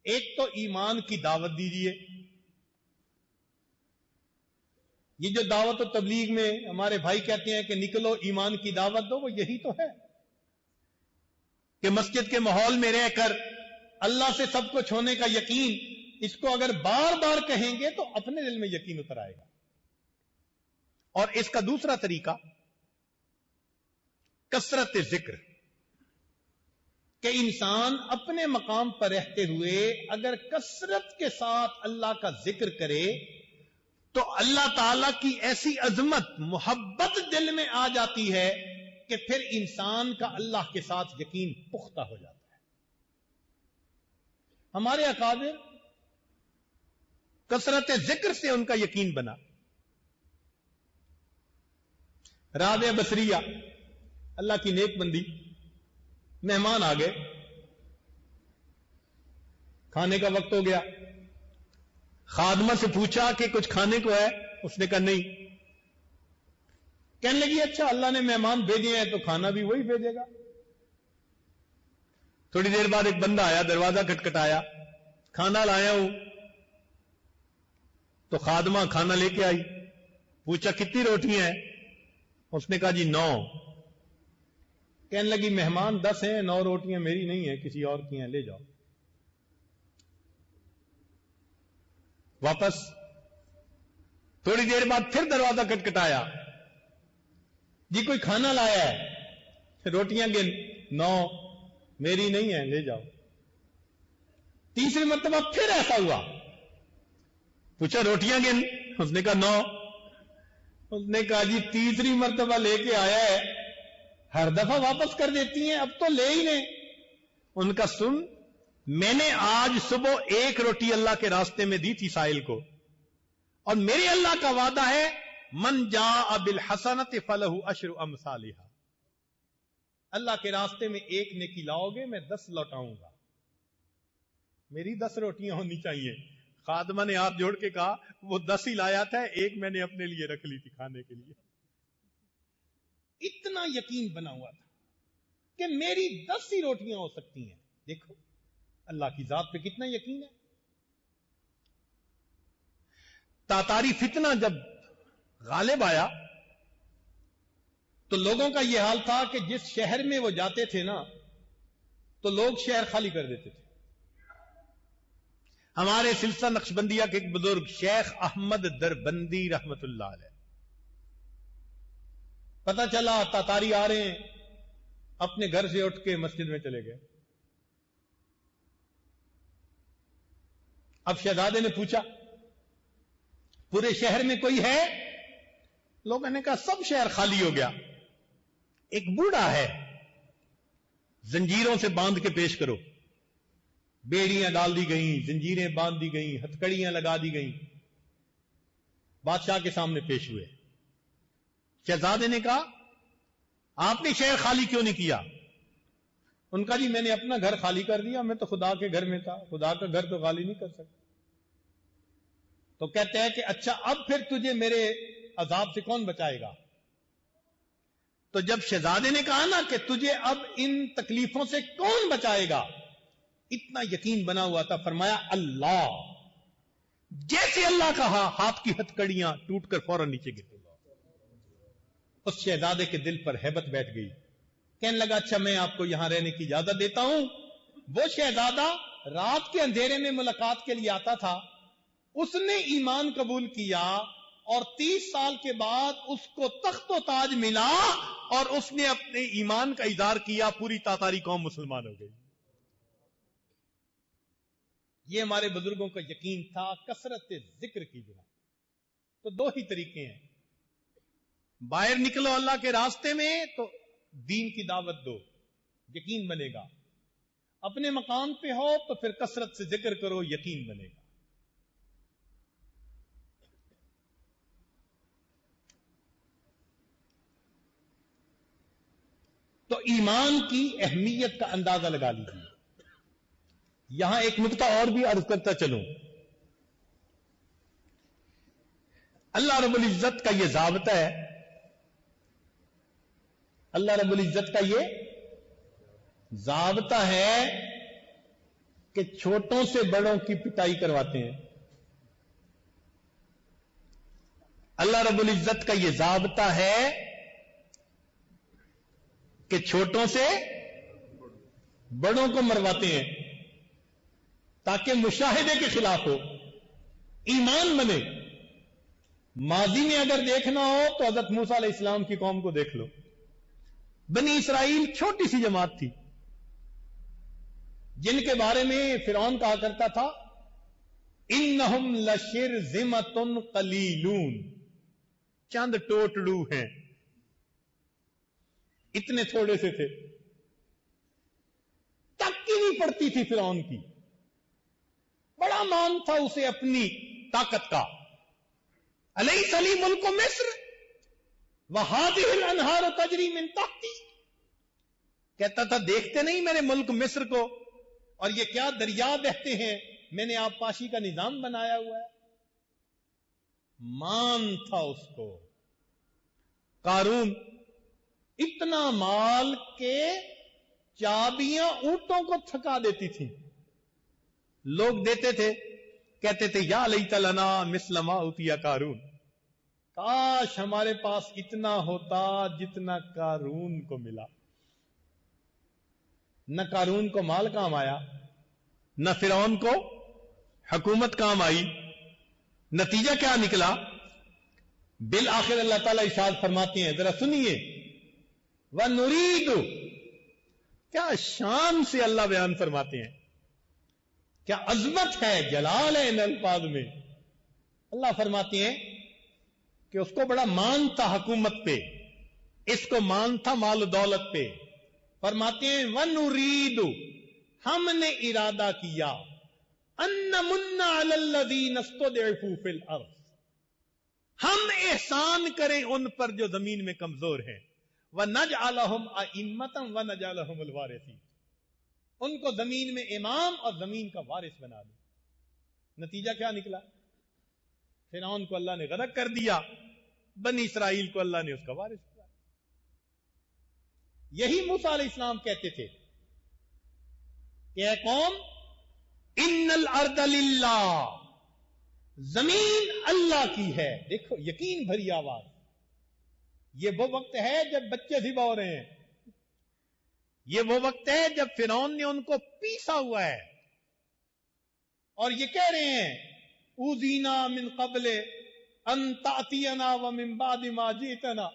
ایک تو ایمان کی دعوت دیجیے. یہ جو دعوت و تبلیغ میں ہمارے بھائی کہتے ہیں کہ نکلو ایمان کی دعوت دو، وہ یہی تو ہے کہ مسجد کے ماحول میں رہ کر اللہ سے سب کچھ ہونے کا یقین، اس کو اگر بار بار کہیں گے تو اپنے دل میں یقین اتر آئے گا. اور اس کا دوسرا طریقہ کثرت ذکر، کہ انسان اپنے مقام پر رہتے ہوئے اگر کثرت کے ساتھ اللہ کا ذکر کرے تو اللہ تعالی کی ایسی عظمت، محبت دل میں آ جاتی ہے کہ پھر انسان کا اللہ کے ساتھ یقین پختہ ہو جاتا ہے. ہمارے اکابر کثرت ذکر سے ان کا یقین بنا. رابعہ بصریہ اللہ کی نیک بندی، مہمان آ گئے، کھانے کا وقت ہو گیا. خادمہ سے پوچھا کہ کچھ کھانے کو ہے؟ اس نے کہا نہیں. کہنے لگی اچھا اللہ نے مہمان بھیجے ہیں تو کھانا بھی وہی بھیجے گا. تھوڑی دیر بعد ایک بندہ آیا، دروازہ کھٹکھٹایا، کھانا لایا ہوں. تو خادمہ کھانا لے کے آئی. پوچھا کتنی روٹیاں ہیں؟ اس نے کہا جی 9. کہنے لگی مہمان 10 ہیں، 9 روٹیاں میری نہیں ہیں، کسی اور کی ہیں، لے جاؤ. واپس تھوڑی دیر بعد پھر دروازہ کٹکھٹایا، جی کوئی کھانا لایا ہے؟ روٹیاں گن، 9 میری نہیں ہیں، لے جاؤ. تیسری مرتبہ پھر ایسا ہوا، پوچھا روٹیاں گن؟ اس نے کہا 9. اس نے کہا جی تیسری مرتبہ لے کے آیا ہے، ہر دفعہ واپس کر دیتی ہیں، اب تو لے ہی لیں. ان کا سن، میں نے آج صبح 1 روٹی اللہ کے راستے میں دی تھی سائل کو، اور میرے اللہ کا وعدہ ہے من جاء بالحسنۃ فلہ عشر امثالھا. اللہ کے راستے میں 1 نیکی لاؤ گے میں 10 لوٹاؤں گا. میری 10 روٹیاں ہونی چاہیے. خادمہ نے ہاتھ جوڑ کے کہا وہ 10 ہی لایا تھا، 1 میں نے اپنے لیے رکھ لی تھی کھانے کے لیے. اتنا یقین بنا ہوا تھا کہ میری 10 ہی روٹیاں ہو سکتی ہیں. دیکھو اللہ کی ذات پہ کتنا یقین ہے. تاتاری فتنہ جب غالب آیا تو لوگوں کا یہ حال تھا کہ جس شہر میں وہ جاتے تھے نا تو لوگ شہر خالی کر دیتے تھے. ہمارے سلسلہ نقشبندیہ کے ایک بزرگ شیخ احمد دربندی رحمت اللہ علیہ، پتہ چلا تاتاری آ رہے ہیں، اپنے گھر سے اٹھ کے مسجد میں چلے گئے. اب شہزادے نے پوچھا پورے شہر میں کوئی ہے؟ لوگوں نے کہا سب شہر خالی ہو گیا. ایک بوڑھا ہے، زنجیروں سے باندھ کے پیش کرو. بیڑیاں ڈال دی گئیں، زنجیریں باندھ دی گئیں، ہتھکڑیاں لگا دی گئیں. بادشاہ کے سامنے پیش ہوئے. شہزادے نے کہا آپ نے شہر خالی کیوں نہیں کیا؟ ان کا جی میں نے اپنا گھر خالی کر دیا، میں تو خدا کے گھر میں تھا، خدا کا گھر تو خالی نہیں کر سکتا. تو کہتے ہیں کہ اچھا اب پھر تجھے میرے عذاب سے کون بچائے گا؟ تو جب شہزادے نے کہا نا کہ تجھے اب ان تکلیفوں سے کون بچائے گا، اتنا یقین بنا ہوا تھا، فرمایا اللہ. جیسے اللہ کہا ہاتھ کی ہتھکڑیاں ٹوٹ کر فوراً نیچے گر گئی. اس شہزادے کے دل پر ہیبت بیٹھ گئی. کہنے لگا اچھا میں آپ کو یہاں رہنے کی اجازت دیتا ہوں. وہ شہزادہ رات کے اندھیرے میں ملاقات کے لیے آتا تھا، اس نے ایمان قبول کیا اور 30 سال کے بعد اس کو تخت و تاج ملا اور اس نے اپنے ایمان کا اظہار کیا. پوری تاتاری قوم مسلمان ہو گئی. یہ ہمارے بزرگوں کا یقین تھا کثرت ذکر کی بنا. تو 2 ہی طریقے ہیں، باہر نکلو اللہ کے راستے میں تو دین کی دعوت دو، یقین بنے گا. اپنے مقام پہ ہو تو پھر کثرت سے ذکر کرو، یقین بنے گا. تو ایمان کی اہمیت کا اندازہ لگا لیجیے. یہاں ایک نقطہ اور بھی عرض کرتا چلوں. اللہ رب العزت کا یہ ضابطہ ہے، اللہ رب العزت کا یہ ضابطہ ہے کہ چھوٹوں سے بڑوں کی پٹائی کرواتے ہیں. اللہ رب العزت کا یہ ضابطہ ہے کہ چھوٹوں سے بڑوں کو مرواتے ہیں تاکہ مشاہدے کے خلاف ہو، ایمان بنے. ماضی میں اگر دیکھنا ہو تو حضرت موسیٰ علیہ السلام کی قوم کو دیکھ لو. بنی اسرائیل چھوٹی سی جماعت تھی جن کے بارے میں فرعون کہا کرتا تھا انہم لشرذمۃ قلیلون، چند ٹوٹڑو ہیں. اتنے تھوڑے سے تھے، تکی نہیں پڑتی تھی فرعون کی. بڑا مان تھا اسے اپنی طاقت کا. الیس لی ملک مصر وہذہ الانہار تجری من تحتی، کہتا تھا دیکھتے نہیں میرے ملک مصر کو، اور یہ کیا دریا بہتے ہیں، میں نے آبپاشی کا نظام بنایا ہوا ہے. مان تھا اس کو. قارون اتنا مال کے چابیاں اونٹوں کو تھکا دیتی تھی. لوگ دیتے تھے، کہتے تھے یا لیت لنا مثل ما اوتی قارون، کاش ہمارے پاس اتنا ہوتا جتنا قارون کو ملا. نہ قارون کو مال کام آیا، نہ فرعون کو حکومت کام آئی. نتیجہ کیا نکلا؟ بالآخر اللہ تعالیٰ ارشاد فرماتے ہیں، ذرا سنیے، وَنُرِيدُ، کیا شان سے اللہ بیان فرماتے ہیں، کیا عظمت ہے، جلال ہے ان الفاظ میں. اللہ فرماتے ہیں کہ اس کو بڑا مان تھا حکومت پہ، اس کو مان تھا مال و دولت پہ. فرماتے ہیں وَنُرِيدُ، ہم نے ارادہ کیا، أَن نَمُنَّ عَلَى الَّذِينَ اسْتُضْعِفُوا فِي الْأَرْضِ، ہم احسان کریں ان پر جو زمین میں کمزور ہیں. وَنَجْعَلَهُمْ أَئِمَّةً وَنَجْعَلَهُمُ الْوَارِثِينَ، ان کو زمین میں امام اور زمین کا وارث بنا دیں. نتیجہ کیا نکلا؟ فرعون کو اللہ نے غرق کر دیا، بنی اسرائیل کو اللہ نے اس کا وارث بنا. یہی موسیٰ علیہ السلام کہتے تھے کہ اے قوم ان الارض للہ، زمین اللہ کی ہے. دیکھو یقین بھری آواز. یہ وہ وقت ہے جب بچے ذبح ہو رہے ہیں، یہ وہ وقت ہے جب فرعون نے ان کو پیسا ہوا ہے اور یہ کہہ رہے ہیں اوذینا من قبل ان تأتینا ومن بعد ما جئتنا.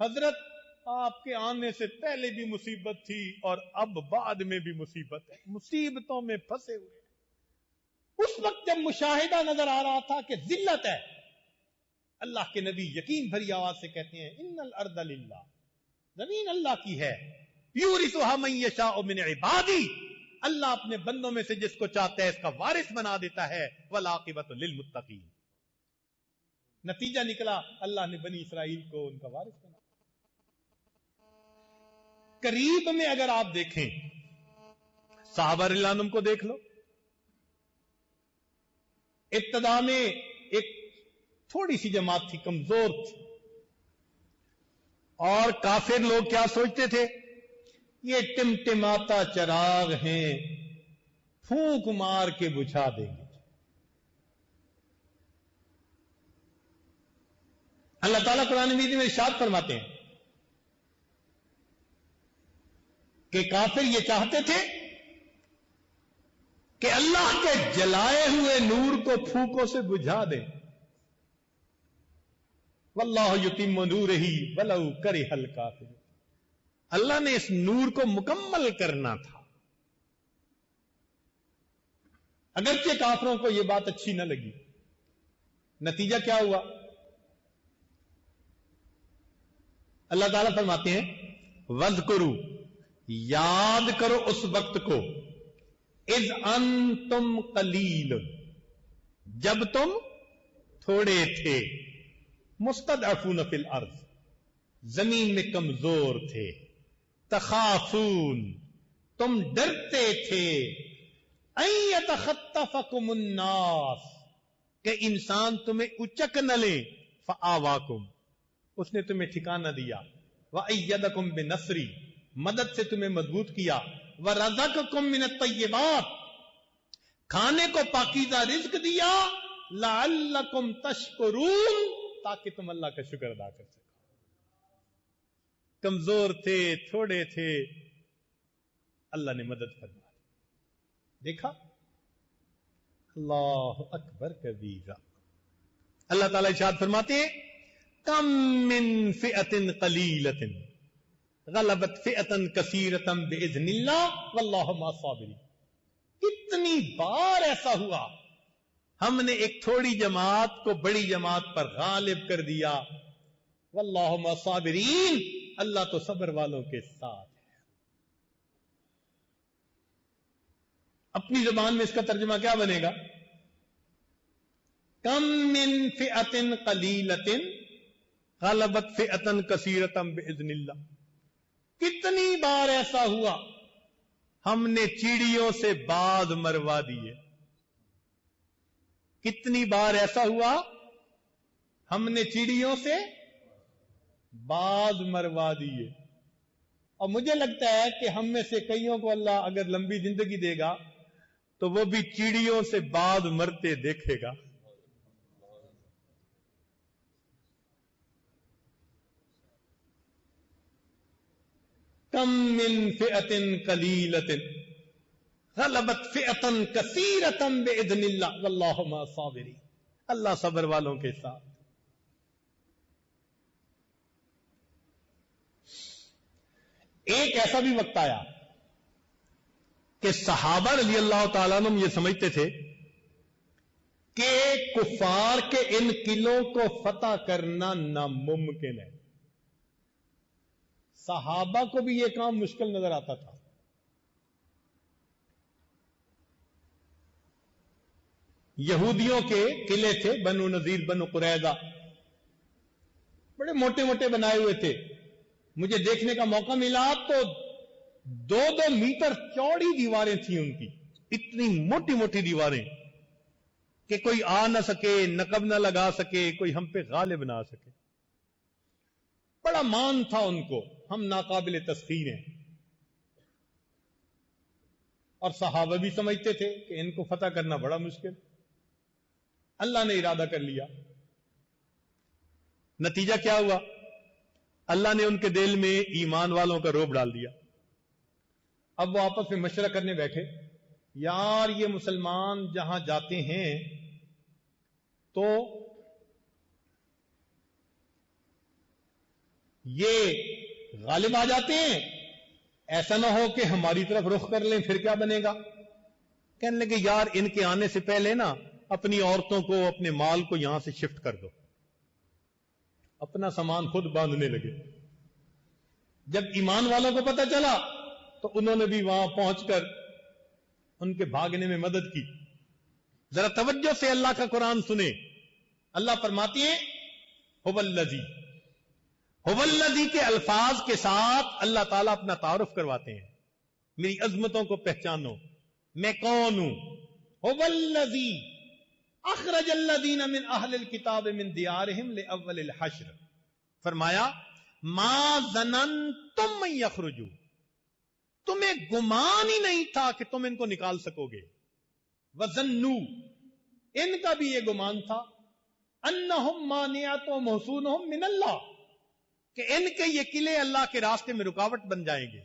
حضرت آپ کے آنے سے پہلے بھی مصیبت تھی اور اب بعد میں بھی مصیبت ہے، مصیبتوں میں پھنسے ہوئے. اس وقت جب مشاہدہ نظر آ رہا تھا کہ ذلت ہے، اللہ کے نبی یقین بھری آواز سے کہتے ہیں ان الارض للہ، زمین اللہ کی ہے. یورثها من یشاء من عبادی، اللہ اپنے بندوں میں سے جس کو چاہتا ہے اس کا وارث بنا دیتا ہے. والعاقبۃ للمتقین. نتیجہ نکلا اللہ نے بنی اسرائیل کو ان کا وارث بنا. قریب میں اگر آپ دیکھیں صحابہ رضی اللہ عنہم کو دیکھ لو. ابتدا میں ایک تھوڑی سی جماعت تھی، کمزور تھی، اور کافر لوگ کیا سوچتے تھے، یہ ٹمٹماتا چراغ ہیں، پھونک مار کے بجھا دیں گے. اللہ تعالیٰ قرآن مجید میں ارشاد فرماتے ہیں کہ کافر یہ چاہتے تھے کہ اللہ کے جلائے ہوئے نور کو پھونکوں سے بجھا دیں. واللہ یتم نورہ ولو کرہ الکافرون، اللہ نے اس نور کو مکمل کرنا تھا. اگرچہ کافروں کو یہ بات اچھی نہ لگی. نتیجہ کیا ہوا؟ اللہ تعالیٰ فرماتے ہیں وَاذْكُرُوا، یاد کرو اس وقت کو، اذ انتم قلیل، جب تم تھوڑے تھے، مستضعفون فی الارض، زمین میں کمزور تھے، تخافون، تم ڈرتے تھے، ان یتخطفکم الناس، کہ انسان تمہیں اچک نہ لے، فآواکم، اس نے تمہیں ٹھکانہ دیا، وأیدکم بنصری، مدد سے تمہیں مضبوط کیا، وَرَزَقَكُم مِّنَ الطَّیِّبَاتِ، کھانے کو پاکیزہ رزق دیا لعلکم تشکرون، تاکہ تم اللہ کا شکر ادا کر سکو. کمزور تھے، تھوڑے تھے، اللہ نے مدد فرما. دیکھا، اللہ اکبر کبیرہ. اللہ تعالیٰ ارشاد فرماتے ہیں کم من فئۃ قلیلۃ غلبت فئۃ کثیرۃ باذن اللہ واللہ مع الصابرین. کتنی بار ایسا ہوا ہم نے ایک تھوڑی جماعت کو بڑی جماعت پر غالب کر دیا. واللہ مع الصابرین، اللہ تو صبر والوں کے ساتھ ہے. اپنی زبان میں اس کا ترجمہ کیا بنے گا؟ کم من فئۃ قلیلۃ غلبت فئۃ کثیرۃ باذن اللہ. کتنی بار ایسا ہوا ہم نے چیڑیوں سے باز مروا دیے. کتنی بار ایسا ہوا ہم نے چیڑیوں سے باز مروا دیے. اور مجھے لگتا ہے کہ ہم میں سے کئیوں کو اللہ اگر لمبی زندگی دے گا تو وہ بھی چیڑیوں سے باز مرتے دیکھے گا. کم من فئۃ قلیلۃ غلبت فئۃ کثیرۃ باذن اللہ واللہ مع الصابرین. اللہ صبر والوں کے ساتھ. ایک ایسا بھی وقت آیا کہ صحابہ رضی اللہ تعالیٰ عنہم یہ سمجھتے تھے کہ کفار کے ان قلعوں کو فتح کرنا ناممکن ہے. صحابہ کو بھی یہ کام مشکل نظر آتا تھا. یہودیوں کے قلعے تھے، بنو نذیر، بنو قریظہ، بڑے موٹے موٹے بنائے ہوئے تھے. مجھے دیکھنے کا موقع ملا تو 2-2 میٹر چوڑی دیواریں تھیں ان کی. اتنی موٹی موٹی دیواریں کہ کوئی آ نہ سکے، نقب نہ لگا سکے، کوئی ہم پہ غالب نہ آ سکے. بڑا مان تھا ان کو، ہم ناقابل تسخیر ہیں. اور صحابہ بھی سمجھتے تھے کہ ان کو فتح کرنا بڑا مشکل. اللہ نے ارادہ کر لیا. نتیجہ کیا ہوا؟ اللہ نے ان کے دل میں ایمان والوں کا رعب ڈال دیا. اب وہ آپس میں مشورہ کرنے بیٹھے، یار یہ مسلمان جہاں جاتے ہیں تو یہ غالب آ جاتے ہیں، ایسا نہ ہو کہ ہماری طرف رخ کر لیں، پھر کیا بنے گا؟ کہنے لگے یار ان کے آنے سے پہلے نا اپنی عورتوں کو، اپنے مال کو یہاں سے شفٹ کر دو. اپنا سامان خود باندھنے لگے. جب ایمان والوں کو پتہ چلا تو انہوں نے بھی وہاں پہنچ کر ان کے بھاگنے میں مدد کی. ذرا توجہ سے اللہ کا قرآن سنیں. اللہ فرماتی ہے هو الذی کے الفاظ کے ساتھ اللہ تعالیٰ اپنا تعارف کرواتے ہیں. میری عظمتوں کو پہچانو، میں کون ہوں. هو الذی اخرج الذین من اہل الکتاب من دیارہم لاول الحشر. فرمایا ما ظننتم ان یخرجوا، تمہیں گمان ہی نہیں تھا کہ تم ان کو نکال سکو گے. وظنوا، ان کا بھی یہ گمان تھا، انہم مانعتہم حصونہم من اللہ، کہ ان کے یہ قلعے اللہ کے راستے میں رکاوٹ بن جائیں گے.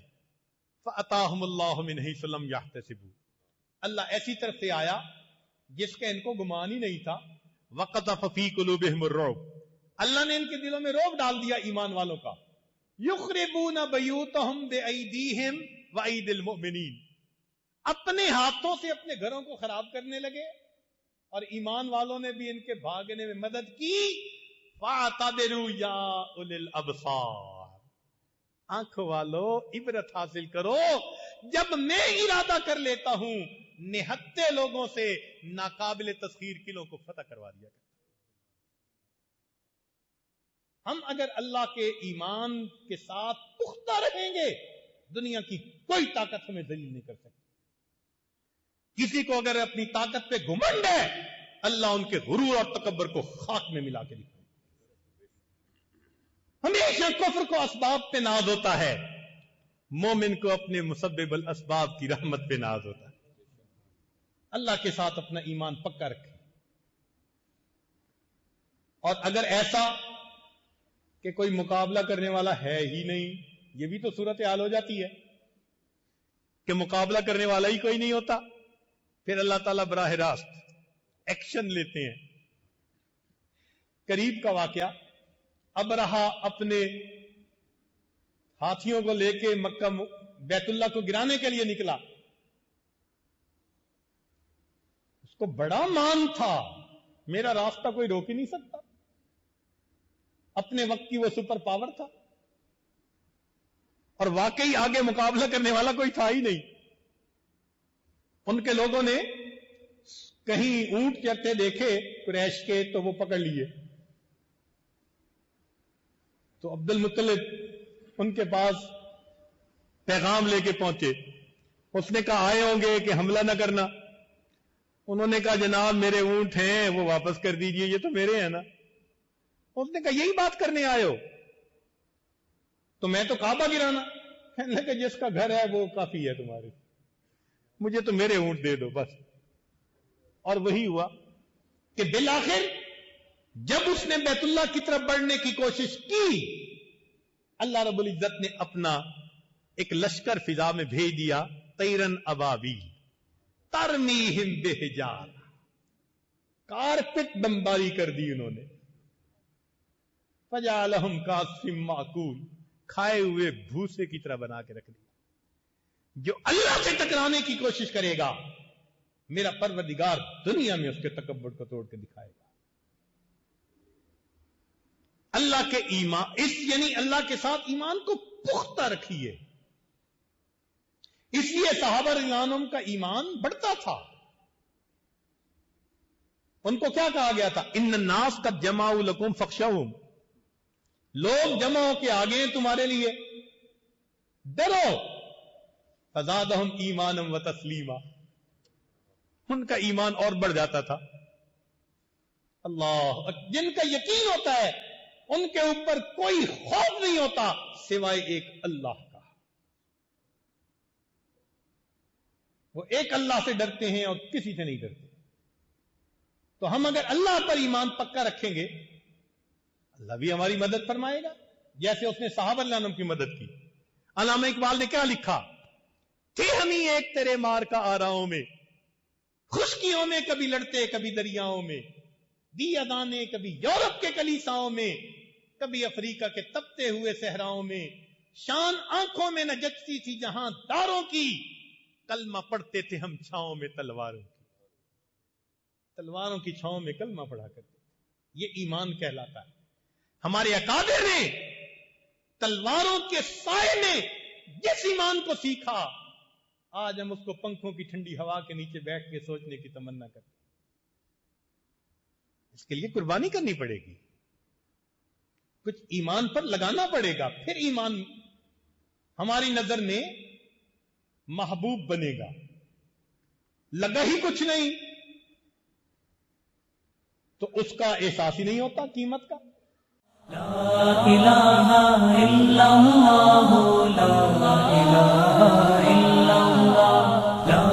فاتاہم اللہ من حیث لم یحتسبوا، اللہ ایسی طرف سے آیا جس کا ان کو گمان ہی نہیں تھا. وقذف فی قلوبہم الرعب، اللہ نے ان کے دلوں میں رعب ڈال دیا ایمان والوں کا. یخربون بیوتہم بایدیہم وایدی المؤمنین، اپنے ہاتھوں سے اپنے گھروں کو خراب کرنے لگے اور ایمان والوں نے بھی ان کے بھاگنے میں مدد کی. فاعتبروا یا اولی الابصار، آنکھوں والو عبرت حاصل کرو. جب میں ارادہ کر لیتا ہوں نہتے لوگوں سے ناقابل تسخیر قلعوں کو فتح کروا دیا کرتا. ہم اگر اللہ کے ایمان کے ساتھ پختہ رہیں گے دنیا کی کوئی طاقت ہمیں ذلیل نہیں کر سکتی. کسی کو اگر اپنی طاقت پہ گھمنڈ ہے اللہ ان کے غرور اور تکبر کو خاک میں ملا کے دکھائے. ہمیشہ کفر کو اسباب پہ ناز ہوتا ہے، مومن کو اپنے مسبب الاسباب کی رحمت پہ ناز ہوتا ہے. اللہ کے ساتھ اپنا ایمان پکا رکھیں. اور اگر ایسا کہ کوئی مقابلہ کرنے والا ہے ہی نہیں، یہ بھی تو صورتحال ہو جاتی ہے کہ مقابلہ کرنے والا ہی کوئی نہیں ہوتا، پھر اللہ تعالیٰ براہ راست ایکشن لیتے ہیں. قریب کا واقعہ، ابرہا اپنے ہاتھیوں کو لے کے مکہ بیت اللہ کو گرانے کے لیے نکلا. اس کو بڑا مان تھا، میرا راستہ کوئی روک ہی نہیں سکتا، اپنے وقت کی وہ سپر پاور تھا، اور واقعی آگے مقابلہ کرنے والا کوئی تھا ہی نہیں. ان کے لوگوں نے کہیں اونٹ چرتے دیکھے قریش کے تو وہ پکڑ لیے. تو عبد المطلب ان کے پاس پیغام لے کے پہنچے. اس نے کہا آئے ہوں گے کہ حملہ نہ کرنا. انہوں نے کہا جناب میرے اونٹ ہیں وہ واپس کر دیجئے، یہ تو میرے ہیں نا. اس نے کہا یہی بات کرنے آئے ہو تو میں تو کعبہ گرانا. کہنے لگا جس کا گھر ہے وہ کافی ہے تمہارے، مجھے تو میرے اونٹ دے دو بس. اور وہی ہوا کہ بالآخر جب اس نے بیت اللہ کی طرف بڑھنے کی کوشش کی، اللہ رب العزت نے اپنا ایک لشکر فضا میں بھیج دیا، طیرن ابابیل ترمیہم بحجار، کارپٹ بمباری کر دی انہوں نے. فجعلہم کعصف مأکول، کھائے ہوئے بھوسے کی طرح بنا کے رکھ دیا. جو اللہ سے ٹکرانے کی کوشش کرے گا میرا پروردگار دنیا میں اس کے تکبر کو توڑ کے دکھائے گا. اللہ کے ایمان یعنی اللہ کے ساتھ ایمان کو پختہ رکھیے. اس لیے صحابہ رضی اللہ عنہم کا ایمان بڑھتا تھا. ان کو کیا کہا گیا تھا؟ ان الناس قد جمعوا لکم فاخشوہم، لوگ جمع ہو کے آگے ہیں تمہارے لیے، ڈرو. فزادہم ایمانا و تسلیما، ان کا ایمان اور بڑھ جاتا تھا. اللہ، جن کا یقین ہوتا ہے ان کے اوپر کوئی خوف نہیں ہوتا سوائے ایک اللہ کا. وہ ایک اللہ سے ڈرتے ہیں اور کسی سے نہیں ڈرتے. تو ہم اگر اللہ پر ایمان پکا رکھیں گے اللہ بھی ہماری مدد فرمائے گا، جیسے اس نے صحابہ رضی اللہ عنہم کی مدد کی. علامہ اقبال نے کیا لکھا؟ تھے ہم ہی ایک تیرے مار کا آراؤں میں، خشکیوں میں کبھی لڑتے کبھی دریاؤں میں، دیا دانے کبھی یورپ کے کلیساؤں میں، کبھی افریقہ کے تپتے ہوئے صحراؤں میں. شان آنکھوں میں نہ جچتی تھی جہاں داروں کی، کلمہ پڑھتے تھے ہم چھاؤں میں تلواروں کی. تلواروں کی چھاؤں میں کلمہ پڑھا کرتے تھے. یہ ایمان کہلاتا ہے. ہمارے اکابر نے تلواروں کے سائے میں جس ایمان کو سیکھا، آج ہم اس کو پنکھوں کی ٹھنڈی ہوا کے نیچے بیٹھ کے سوچنے کی تمنا کرتے ہیں. اس کے لیے قربانی کرنی پڑے گی، کچھ ایمان پر لگانا پڑے گا، پھر ایمان ہماری نظر میں محبوب بنے گا. لگا ہی کچھ نہیں تو اس کا احساس ہی نہیں ہوتا قیمت کا. لا الہ الا اللہ، لا الہ الا اللہ، لا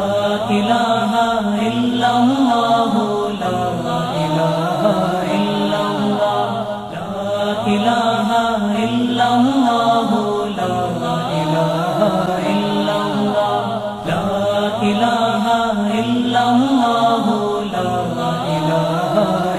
الہ الا اللہ، لا الہ الا اللہ، لا الہ الا اللہ، لا الہ الا اللہ، لا الہ الا اللہ، لا الہ